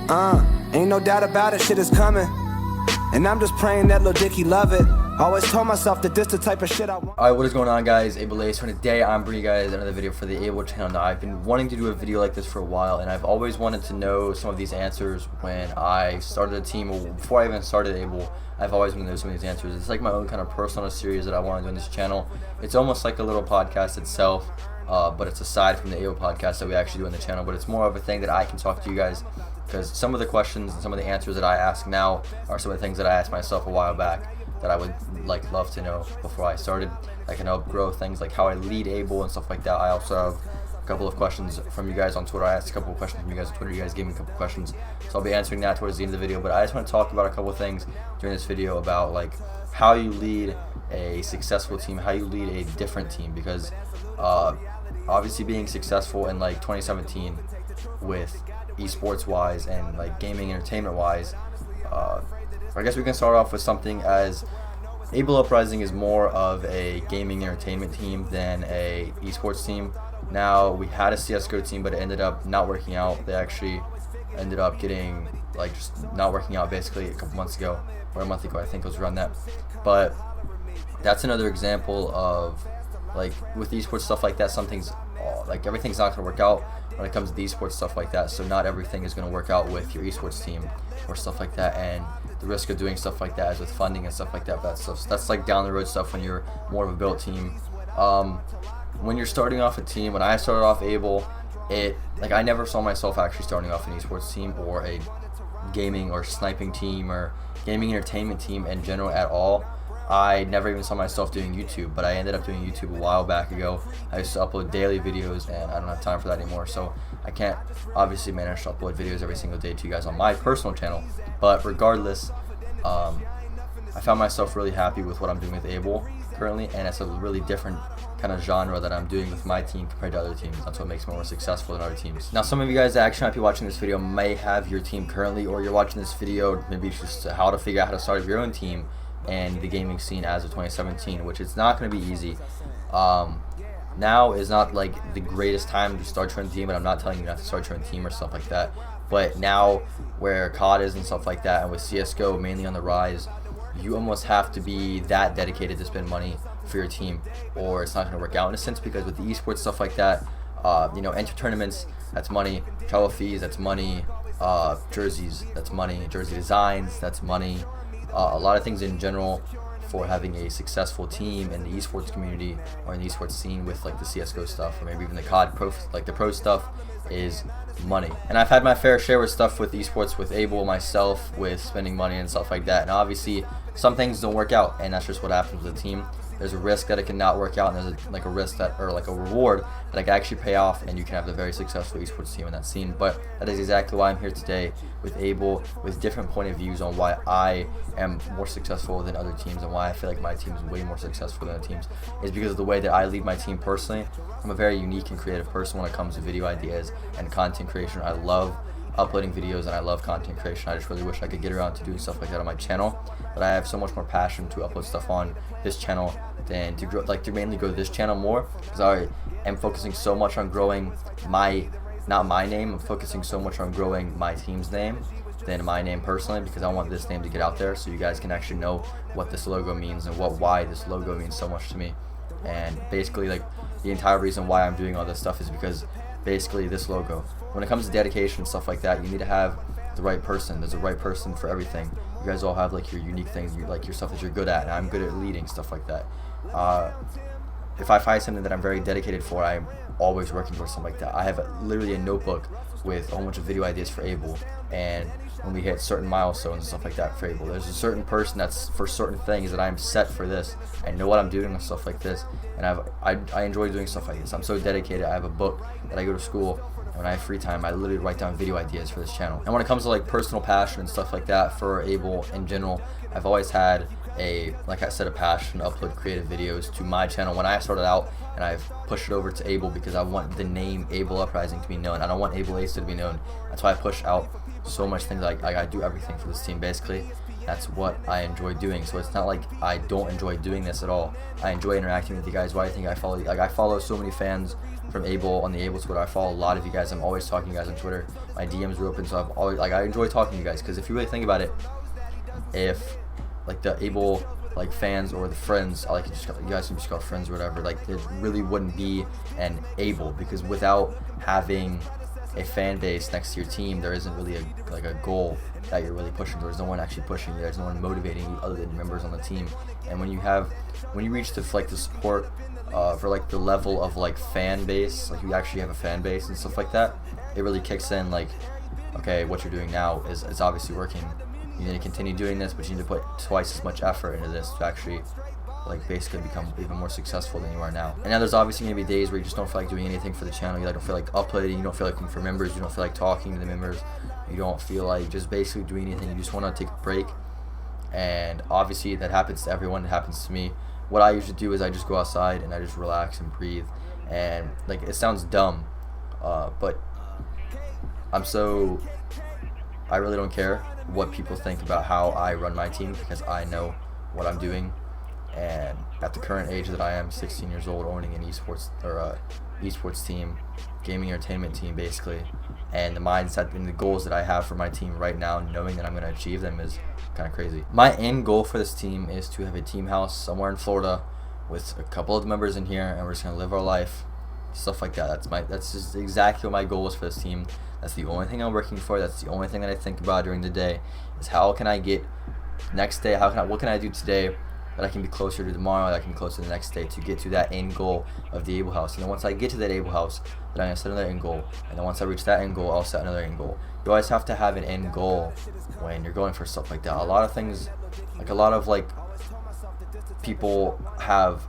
Ain't no doubt about it, shit is coming. And I'm just praying that little Dicky love it. I always told myself that this the type of shit I want. Alright, what is going on, guys? AbleAyso, and today I'm bringing you guys another video for the Able channel. Now, I've been wanting to do a video like this for a while, and I've always wanted to know some of these answers when I started a team, or before I even started Able. I've always wanted to know some of these answers. It's like my own kind of personal series that I want to do on this channel. It's almost like a little podcast itself, but it's aside from the Able podcast that we actually do on the channel. But it's more of a thing that I can talk to you guys, because some of the questions and some of the answers that I ask now are some of the things that I asked myself a while back that I would love to know before I started. I can help grow things like how I lead Able and stuff like that. I also have a couple of questions from you guys on Twitter. I asked a couple of questions from you guys on Twitter. You guys gave me a couple of questions, so I'll be answering that towards the end of the video. But I just want to talk about a couple of things during this video about like how you lead a successful team, how you lead a different team, because obviously being successful in like 2017 with esports wise and like gaming entertainment wise, I guess we can start off with something as AbleUprising is more of a gaming entertainment team than a esports team. Now, we had a CSGO team, but it ended up not working out. They actually ended up getting like just not working out basically a couple months ago, or a month ago, I think it was around that. But that's another example of like with esports stuff like that, something's like everything's not going to work out when it comes to the esports stuff like that. So not everything is going to work out with your esports team or stuff like that, and the risk of doing stuff like that is with funding and stuff like that. That's like down the road stuff when you're more of a built team. When you're starting off a team, when I started off Able, I never saw myself actually starting off an esports team or a gaming or sniping team or gaming entertainment team in general at all. I never even saw myself doing YouTube, but I ended up doing YouTube a while back ago. I used to upload daily videos, and I don't have time for that anymore, so I can't obviously manage to upload videos every single day to you guys on my personal channel. But regardless, I found myself really happy with what I'm doing with Able currently, and it's a really different kind of genre that I'm doing with my team compared to other teams. That's what makes me more successful than other teams. Now, some of you guys that actually might be watching this video may have your team currently, or you're watching this video maybe just how to figure out how to start your own team and the gaming scene as of 2017, which is not going to be easy. Now is not like the greatest time to start your own team, and I'm not telling you not to start your own team or stuff like that. But now, where COD is and stuff like that, and with CSGO mainly on the rise, you almost have to be that dedicated to spend money for your team, or it's not going to work out in a sense. Because with the esports stuff like that, enter tournaments, that's money. Travel fees, that's money. Jerseys, that's money. Jersey designs, that's money. A lot of things in general for having a successful team in the esports community or in the esports scene with like the CSGO stuff, or maybe even the COD pro, like the pro stuff, is money. And I've had my fair share with stuff with esports, with Able, myself, with spending money and stuff like that. And obviously some things don't work out, and that's just what happens with a team. There's a risk that it can not work out, and there's a risk that, or like a reward that can actually pay off, and you can have a very successful esports team in that scene. But that is exactly why I'm here today with Able, with different point of views on why I am more successful than other teams, and why I feel like my team is way more successful than other teams, is because of the way that I lead my team personally. I'm a very unique and creative person when it comes to video ideas and content creation. I love uploading videos, and I love content creation. I just really wish I could get around to doing stuff like that on my channel, but I have so much more passion to upload stuff on this channel than to grow, to mainly grow this channel more, because I am focusing so much on growing not my name, I'm focusing so much on growing my team's name than my name personally, because I want this name to get out there so you guys can actually know what this logo means and why this logo means so much to me. And basically, like, the entire reason why I'm doing all this stuff is because basically this logo, when it comes to dedication and stuff like that, you need to have the right person. There's a right person for everything. You guys all have like your unique things, like your stuff that you're good at, and I'm good at leading stuff like that. If I find something that I'm very dedicated for, I'm always working towards something like that. I have literally a notebook with a whole bunch of video ideas for Able, and when we hit certain milestones and stuff like that for Able, there's a certain person that's for certain things that I'm set for this. I know what I'm doing and stuff like this, and I enjoy doing stuff like this. I'm so dedicated. I have a book that I go to school, and when I have free time, I literally write down video ideas for this channel. And when it comes to like personal passion and stuff like that for Able in general, I've always had like I said, a passion to upload creative videos to my channel when I started out, and I've pushed it over to Able because I want the name AbleUprising to be known. I don't want AbleAyso to be known. That's why I push out so much things. Like I do everything for this team basically. That's what I enjoy doing. So it's not like I don't enjoy doing this at all. I enjoy interacting with you guys. Why do you think I follow? Like I follow so many fans from Able on the Able Twitter. I follow a lot of you guys. I'm always talking to you guys on Twitter. My DMs are open, so I've always I enjoy talking to you guys, because if you really think about it, if like the Able like fans or the friends, you guys can just call friends or whatever, like it really wouldn't be an Able, because without having a fan base next to your team, there isn't really a goal that you're really pushing. There's no one actually pushing you. There's no one motivating you other than members on the team. And when you reach the support for like the level of like fan base, like you actually have a fan base and stuff like that, it really kicks in. Like, okay, what you're doing now is obviously working. You need to continue doing this, but you need to put twice as much effort into this to actually like basically become even more successful than you are now. And now there's obviously gonna be days where you just don't feel like doing anything for the channel. You don't feel like uploading, you don't feel like looking for members, you don't feel like talking to the members, you don't feel like just basically doing anything. You just want to take a break. And obviously that happens to everyone. It happens to me. What I usually do is I just go outside and I just relax and breathe. And like, it sounds dumb, but I really don't care what people think about how I run my team, because I know what I'm doing. And at the current age that I am, 16 years old, owning an esports team, gaming entertainment team basically, and the mindset and the goals that I have for my team right now, knowing that I'm going to achieve them, is kind of crazy. My end goal for this team is to have a team house somewhere in Florida with a couple of the members in here, and we're just going to live our life, stuff like that. That's just exactly what my goal is for this team. That's the only thing I'm working for. That's the only thing that I think about during the day, is how can I get next day, what can I do today that I can be closer to tomorrow, that I can be closer to the next day, to get to that end goal of the Able House. And then once I get to that Able House, then I'm going to set another end goal. And then once I reach that end goal, I'll set another end goal. You always have to have an end goal when you're going for stuff like that. A lot of things, like a lot of like people have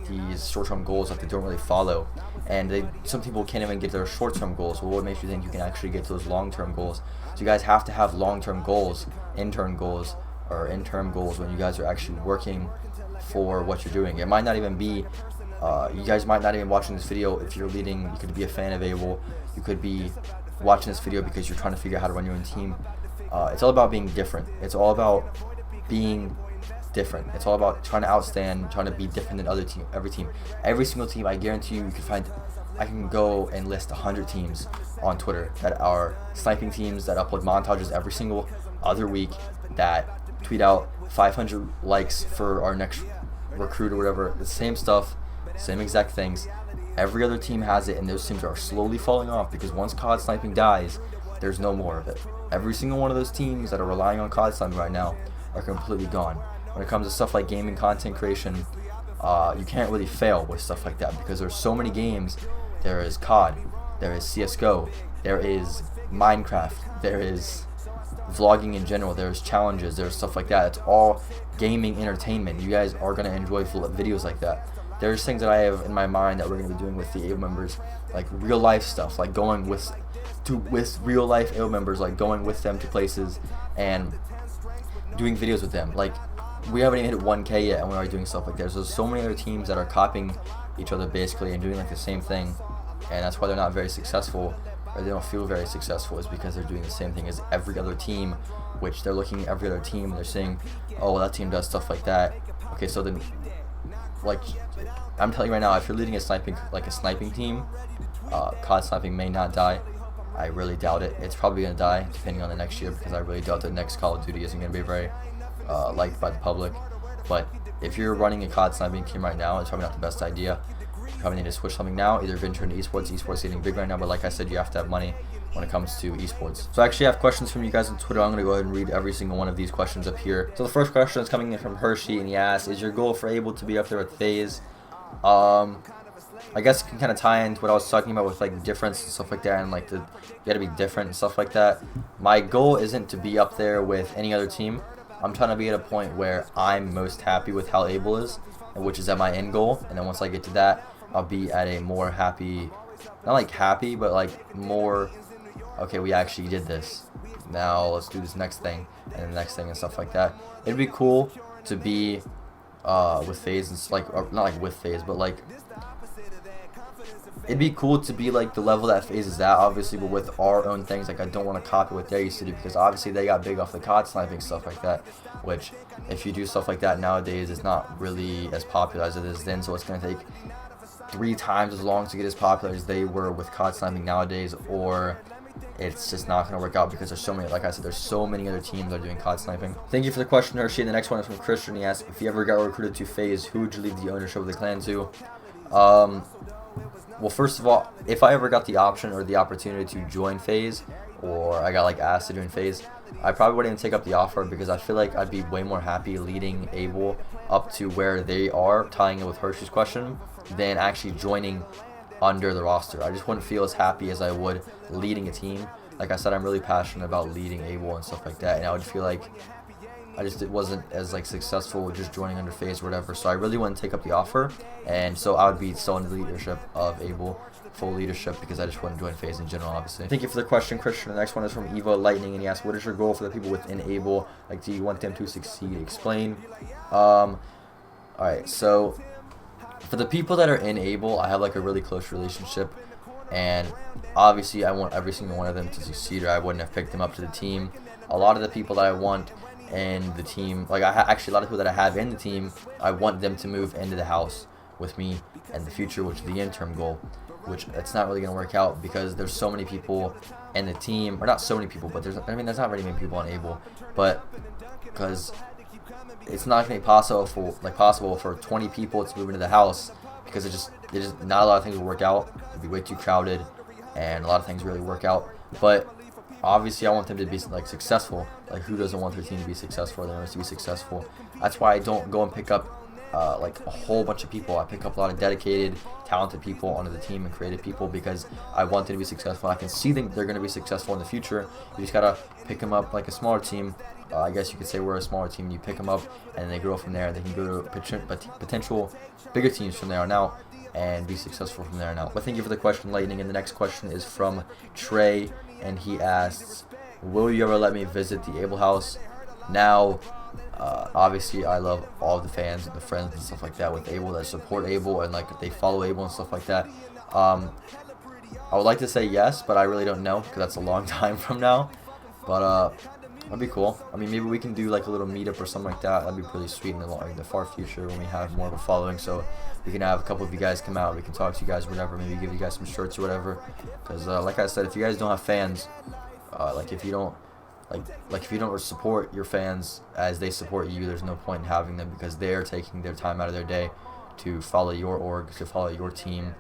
these short-term goals that they don't really follow, and some people can't even get their short-term goals. Well, what makes you think you can actually get to those long-term goals? So you guys have to have long-term goals, interim goals when you guys are actually working for what you're doing. It might not even be, you guys might not even watching this video if you're leading. You could be a fan of Able. You could be watching this video because you're trying to figure out how to run your own team. It's all about being different. It's all about being different. It's all about trying to outstand, trying to be different than every single team. I guarantee you can find, I can go and list 100 teams on Twitter that are sniping teams, that upload montages every single other week, that tweet out 500 likes for our next recruit or whatever. The same stuff, same exact things. Every other team has it, and those teams are slowly falling off, because once COD sniping dies, there's no more of it. Every single one of those teams that are relying on COD sniping right now are completely gone. When it comes to stuff like gaming content creation, you can't really fail with stuff like that, because there's so many games. There is COD, there is CSGO, there is Minecraft, there is vlogging in general, there's challenges, there's stuff like that. It's all gaming entertainment. You guys are going to enjoy videos like that. There's things that I have in my mind that we're going to be doing with the Able members, like real life stuff, like going with real life Able members, like going with them to places and doing videos with them. Like, we haven't even hit 1K yet, and we're already doing stuff like that. There's so many other teams that are copying each other basically and doing like the same thing, and that's why they're not very successful, or they don't feel very successful, is because they're doing the same thing as every other team, which they're looking at every other team and they're saying, oh, that team does stuff like that. Okay, so then, like, I'm telling you right now, if you're leading a sniping team, COD sniping may not die. I really doubt it. It's probably going to die depending on the next year, because I really doubt the next Call of Duty isn't going to be very liked by the public. But if you're running a COD sniping team right now, it's probably not the best idea. You probably need to switch something now, either venture into esports. Esports is getting big right now, but like I said, you have to have money when it comes to esports. So I actually have questions from you guys on Twitter. I'm going to go ahead and read every single one of these questions up here. So the first question is coming in from Hershey, and he asks, is your goal for Able to be up there with FaZe? I guess it can kind of tie into what I was talking about with like difference and stuff like that, and like you got to be different and stuff like that. My goal isn't to be up there with any other team. I'm trying to be at a point where I'm most happy with how Able is, which is at my end goal. And then once I get to that, I'll be at a more happy, not like happy, but like more, okay, we actually did this. Now let's do this next thing and the next thing and stuff like that. It'd be cool to be with FaZe, and like, or not like with FaZe, but like, it'd be cool to be like the level that FaZe is at, obviously, but with our own things. Like, I don't want to copy what they used to do, because obviously they got big off the COD sniping, stuff like that, which if you do stuff like that nowadays, it's not really as popular as it is then. So it's going to take 3 times as long to get as popular as they were with COD sniping nowadays, or it's just not going to work out because there's so many, like I said, there's so many other teams that are doing COD sniping. Thank you for the question, Hershey. The next one is from Christian. He asked, if you ever got recruited to FaZe, who would you leave the ownership of the clan to? Well, first of all, if I ever got the option or the opportunity to join FaZe, or I got like asked to join FaZe, I probably wouldn't even take up the offer, because I feel like I'd be way more happy leading Able up to where they are, tying it with Hershey's question, than actually joining under the roster. I just wouldn't feel as happy as I would leading a team. Like I said, I'm really passionate about leading Able and stuff like that, and I would feel like it wasn't as like successful with just joining under FaZe or whatever. So I really wouldn't take up the offer, and so I would be still in the leadership of Able, full leadership, because I just wouldn't join FaZe in general, obviously. Thank you for the question, Christian. The next one is from Evo Lightning, and he asked, what is your goal for the people within Able? Like, do you want them to succeed? Explain. Alright, so for the people that are in Able, I have like a really close relationship, and obviously I want every single one of them to succeed, or I wouldn't have picked them up to the team. A lot of the people that I want in the team, like actually a lot of people that I have in the team, I want them to move into the house with me in the future, which is the interim goal, which it's not really going to work out because there's so many people in the team, or not so many people, but there's not very many people on Able, but because it's not going to be possible for 20 people to move into the house, because it just not a lot of things will work out. It'd be way too crowded, and a lot of things really work out. But obviously I want them to be like successful. Like, who doesn't want their team to be successful, or their owners to be successful? That's why I don't go and pick up like a whole bunch of people. I pick up a lot of dedicated, talented people onto the team and creative people, because I want them to be successful. I can see them, they're going to be successful in the future. You just gotta pick them up like a smaller team. I guess you could say we're a smaller team. You pick them up and they grow from there. They can go to potential bigger teams from there on out and be successful from there on out. But thank you for the question, Lightning. And the next question is from Trey, and he asks, will you ever let me visit the Able house? Now, obviously I love all the fans and the friends and stuff like that with Able that support Able and like they follow Able and stuff like that. I would like to say yes, but I really don't know, because that's a long time from now. But that'd be cool. I mean, maybe we can do like a little meetup or something like that. That'd be pretty sweet in the far future, when we have more of a following, so we can have a couple of you guys come out, we can talk to you guys, whatever, maybe give you guys some shirts or whatever. Because like I said, if you guys don't have fans, like if you don't support your fans as they support you, there's no point in having them, because they're taking their time out of their day to follow your org, to follow your team,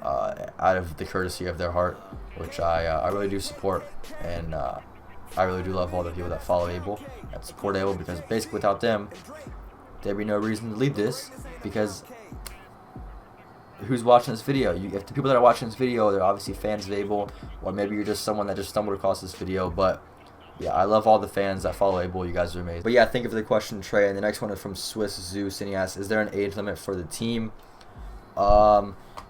out of the courtesy of their heart, which I really do support. And I really do love all the people that follow Able, that support Able, because basically without them, there'd be no reason to lead this, because who's watching this video? If the people that are watching this video, they're obviously fans of Able, or maybe you're just someone that just stumbled across this video. But yeah, I love all the fans that follow Able. You guys are amazing. But yeah, thank you for the question, Trey. And the next one is from Swiss Zeus, and he asks, is there an age limit for the team?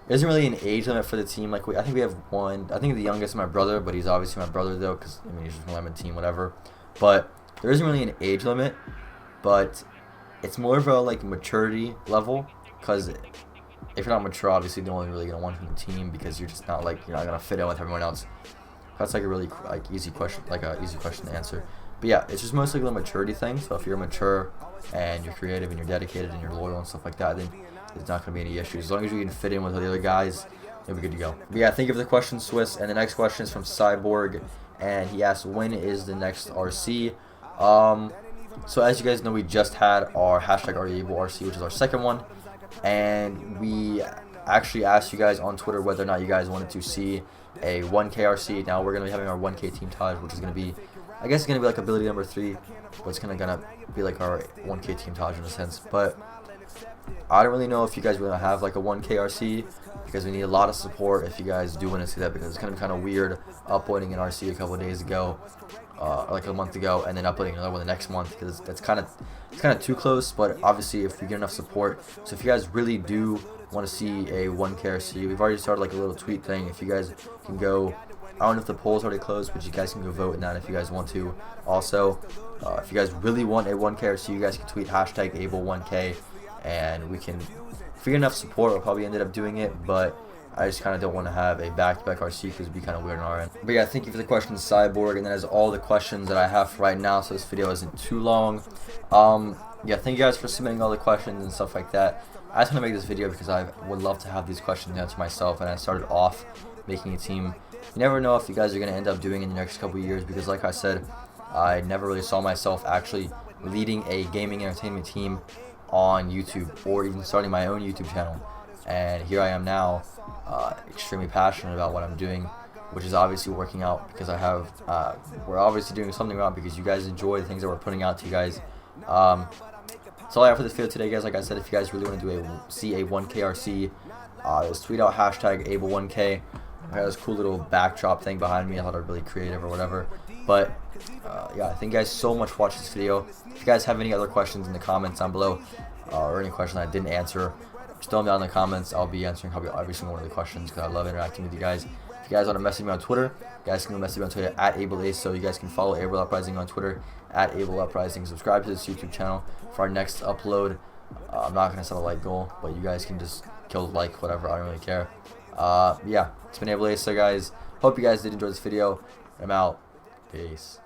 There isn't really an age limit for the team. Like, I think we have one. I think the youngest is my brother, but he's obviously my brother though, because I mean he's just on my team, whatever. But there isn't really an age limit, but it's more of a like maturity level, because if you're not mature, obviously no one's really gonna want you on the team, because you're just not you're not gonna fit in with everyone else. That's like a really easy question, easy question to answer. But yeah, it's just mostly a maturity thing. So if you're mature and you're creative and you're dedicated and you're loyal and stuff like that, then there's not going to be any issues. As long as you can fit in with the other guys, you'll be good to go. But yeah, thank you for the question, Swiss. And the next question is from Cyborg, and he asks, when is the next RC? So as you guys know, we just had our #RC, which is our second one, and we actually asked you guys on Twitter whether or not you guys wanted to see a 1K RC. Now we're going to be having our 1K team Taj, which is going to be, I guess it's going to be like ability number 3, but it's going to be like our 1K team Taj in a sense. But I don't really know if you guys really have like a 1K RC, because we need a lot of support if you guys do want to see that, because it's going to be kind of weird uploading an RC a couple of days ago, like a month ago, and then uploading another one the next month, because it's kind of too close. But obviously if we get enough support, so if you guys really do want to see a 1K RC, we've already started like a little tweet thing. If you guys can go, I don't know if the poll's already closed, but you guys can go vote in that if you guys want to. Also, if you guys really want a 1K RC, you guys can tweet #Able1K, and we can, if we get enough support, we'll probably ended up doing it. But I just kind of don't want to have a back-to-back RC, because it'd be kind of weird on our end. But yeah, thank you for the question, Cyborg, and that is all the questions that I have for right now, so this video isn't too long. Yeah, thank you guys for submitting all the questions and stuff like that. I just want to make this video because I would love to have these questions answered myself, and I started off making a team. You never know if you guys are going to end up doing in the next couple of years, because like I said, I never really saw myself actually leading a gaming entertainment team on YouTube or even starting my own YouTube channel. And here I am now, extremely passionate about what I'm doing, which is obviously working out because I have, we're obviously doing something right because you guys enjoy the things that we're putting out to you guys. That's all I have for this video today, guys. Like I said, if you guys really want to see a 1K RC, just tweet out hashtag Able1K. I got this cool little backdrop thing behind me. I thought I'd really creative or whatever. But yeah, thank you guys so much for watching this video. If you guys have any other questions in the comments down below, or any question I didn't answer, just throw them down in the comments. I'll be answering probably every single one of the questions because I love interacting with you guys. If you guys want to message me on Twitter, you guys can message me on Twitter at AbleAyso. You guys can follow AbleUprising on Twitter at AbleUprising. Subscribe to this YouTube channel for our next upload. I'm not going to set a like goal, but you guys can just kill like, whatever. I don't really care. Yeah, it's been AbleAyso, guys. Hope you guys did enjoy this video. I'm out. Peace.